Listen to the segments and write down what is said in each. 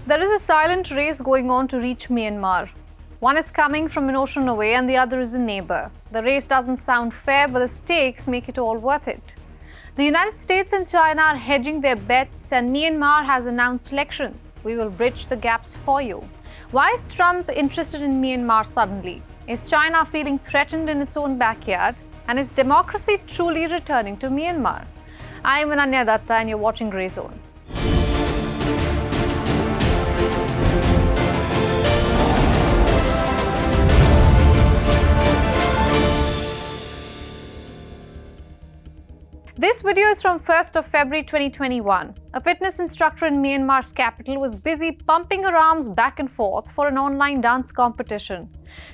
There is a silent race going on to reach Myanmar. One is coming from an ocean away and the other is a neighbor. The race doesn't sound fair, but the stakes make it all worth it. The United States and China are hedging their bets, and Myanmar has announced elections. We will bridge the gaps for you. Why is Trump interested in Myanmar suddenly? Is China feeling threatened in its own backyard? And is democracy truly returning to Myanmar? I am Ananya Datta and you're watching Grey Zone. This video is from 1st of February 2021. A fitness instructor in Myanmar's capital was busy pumping her arms back and forth for an online dance competition.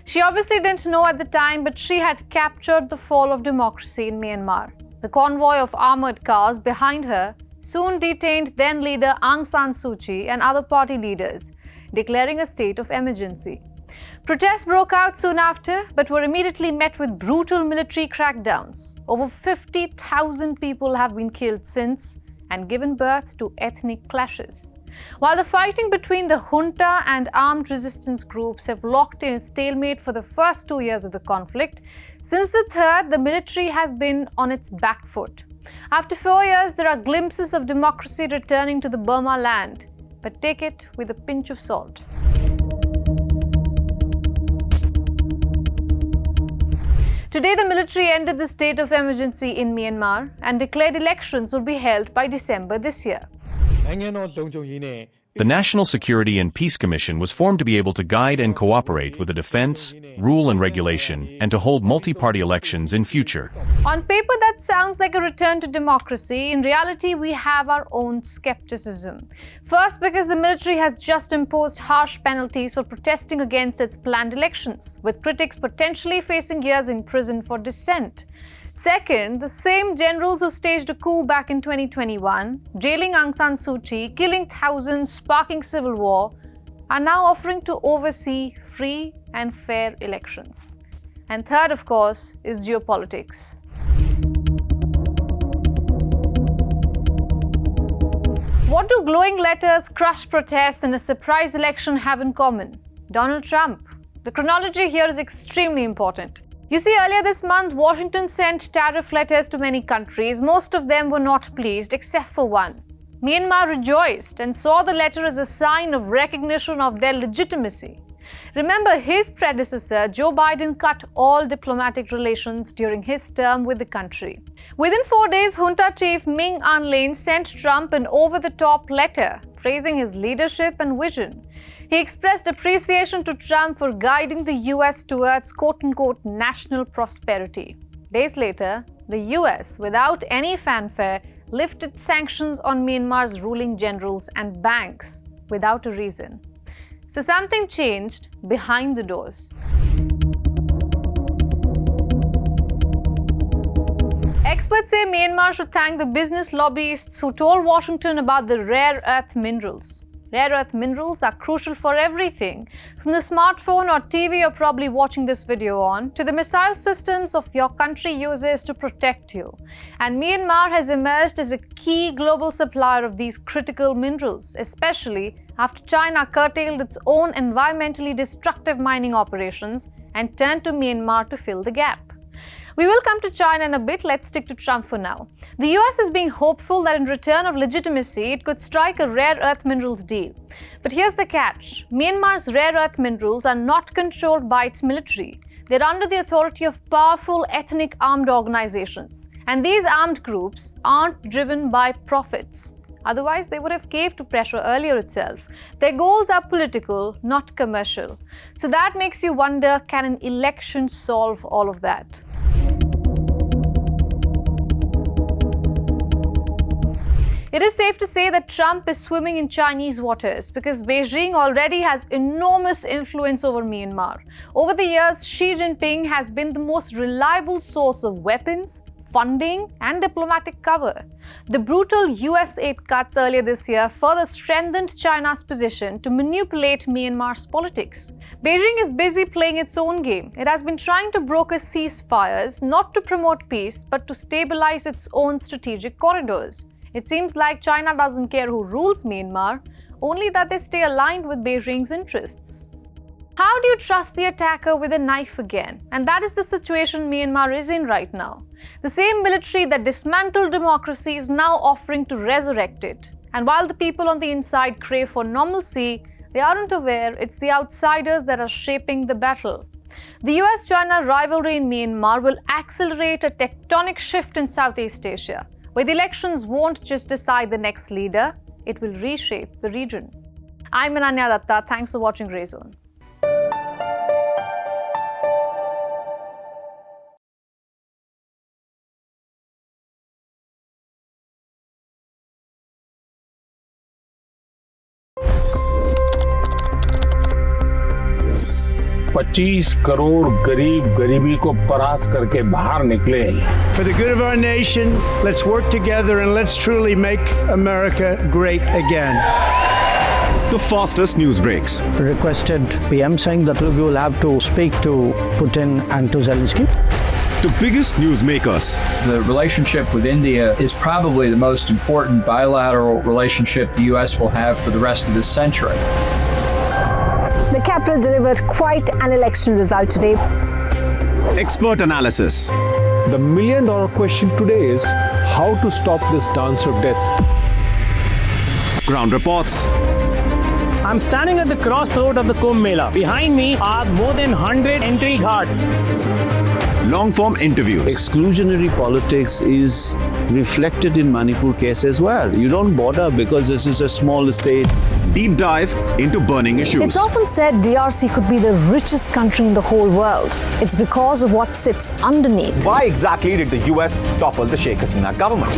She obviously didn't know at the time, but she had captured the fall of democracy in Myanmar. The convoy of armored cars behind her soon detained then leader Aung San Suu Kyi and other party leaders, declaring a state of emergency. Protests broke out soon after, but were immediately met with brutal military crackdowns. Over 50,000 people have been killed since and given birth to ethnic clashes. While the fighting between the Junta and armed resistance groups have locked in a stalemate for the first 2 years of the conflict, since the third, the military has been on its back foot. After 4 years, there are glimpses of democracy returning to the Burma land, but take it with a pinch of salt. Today, the military ended the state of emergency in Myanmar and declared elections will be held by December this year. The National Security and Peace Commission was formed to be able to guide and cooperate with the defense, rule and regulation, and to hold multi-party elections in future. On paper, that sounds like a return to democracy. In reality, we have our own skepticism. First, because the military has just imposed harsh penalties for protesting against its planned elections, with critics potentially facing years in prison for dissent. Second, the same generals who staged a coup back in 2021, jailing Aung San Suu Kyi, killing thousands, sparking civil war, are now offering to oversee free and fair elections. And third, of course, is geopolitics. What do glowing letters, crushed protests, and a surprise election have in common? Donald Trump. The chronology here is extremely important. You see, earlier this month, Washington sent tariff letters to many countries. Most of them were not pleased, except for one. Myanmar rejoiced and saw the letter as a sign of recognition of their legitimacy. Remember, his predecessor, Joe Biden, cut all diplomatic relations during his term with the country. Within 4 days, Junta chief Min Aung Hlaing sent Trump an over-the-top letter praising his leadership and vision. He expressed appreciation to Trump for guiding the US towards quote-unquote national prosperity. Days later, the US, without any fanfare, lifted sanctions on Myanmar's ruling generals and banks without a reason. So something changed behind the doors. Experts say Myanmar should thank the business lobbyists who told Washington about the rare earth minerals. Rare earth minerals are crucial for everything, from the smartphone or TV you're probably watching this video on, to the missile systems of your country uses to protect you. And Myanmar has emerged as a key global supplier of these critical minerals, especially after China curtailed its own environmentally destructive mining operations and turned to Myanmar to fill the gap. We will come to China in a bit. Let's stick to Trump for now. The US is being hopeful that in return of legitimacy, it could strike a rare earth minerals deal. But here's the catch. Myanmar's rare earth minerals are not controlled by its military. They're under the authority of powerful ethnic armed organizations. And these armed groups aren't driven by profits. Otherwise, they would have caved to pressure earlier itself. Their goals are political, not commercial. So that makes you wonder, can an election solve all of that? It is safe to say that Trump is swimming in Chinese waters because Beijing already has enormous influence over Myanmar. Over the years, Xi Jinping has been the most reliable source of weapons, funding, and diplomatic cover. The brutal US aid cuts earlier this year further strengthened China's position to manipulate Myanmar's politics. Beijing is busy playing its own game. It has been trying to broker ceasefires, not to promote peace, but to stabilize its own strategic corridors. It seems like China doesn't care who rules Myanmar, only that they stay aligned with Beijing's interests. How do you trust the attacker with a knife again? And that is the situation Myanmar is in right now. The same military that dismantled democracy is now offering to resurrect it. And while the people on the inside crave for normalcy, they aren't aware it's the outsiders that are shaping the battle. The US-China rivalry in Myanmar will accelerate a tectonic shift in Southeast Asia, where the elections won't just decide the next leader, it will reshape the region. I'm Ananya Datta. Thanks for watching Grey Zone. $25 crore गरीब गरीबी को परास्त करके बाहर निकले। For the good of our nation, let's work together and let's truly make America great again. The fastest news breaks. Requested PM saying that we will have to speak to Putin and to Zelensky. The biggest newsmakers. The relationship with India is probably the most important bilateral relationship the US will have for the rest of this century. The capital delivered quite an election result today. Expert analysis. The million-dollar question today is how to stop this dance of death. Ground reports. I'm standing at the crossroad of the Kumbh Mela. Behind me are more than 100 entry guards. Long-form interviews. Exclusionary politics is reflected in Manipur case as well. You don't bother because this is a small state. Deep dive into burning issues. It's often said DRC could be the richest country in the whole world. It's because of what sits underneath. Why exactly did the US topple the Sheikh Hasina government?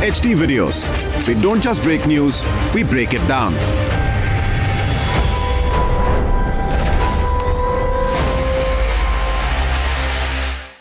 HT videos. We don't just break news, we break it down.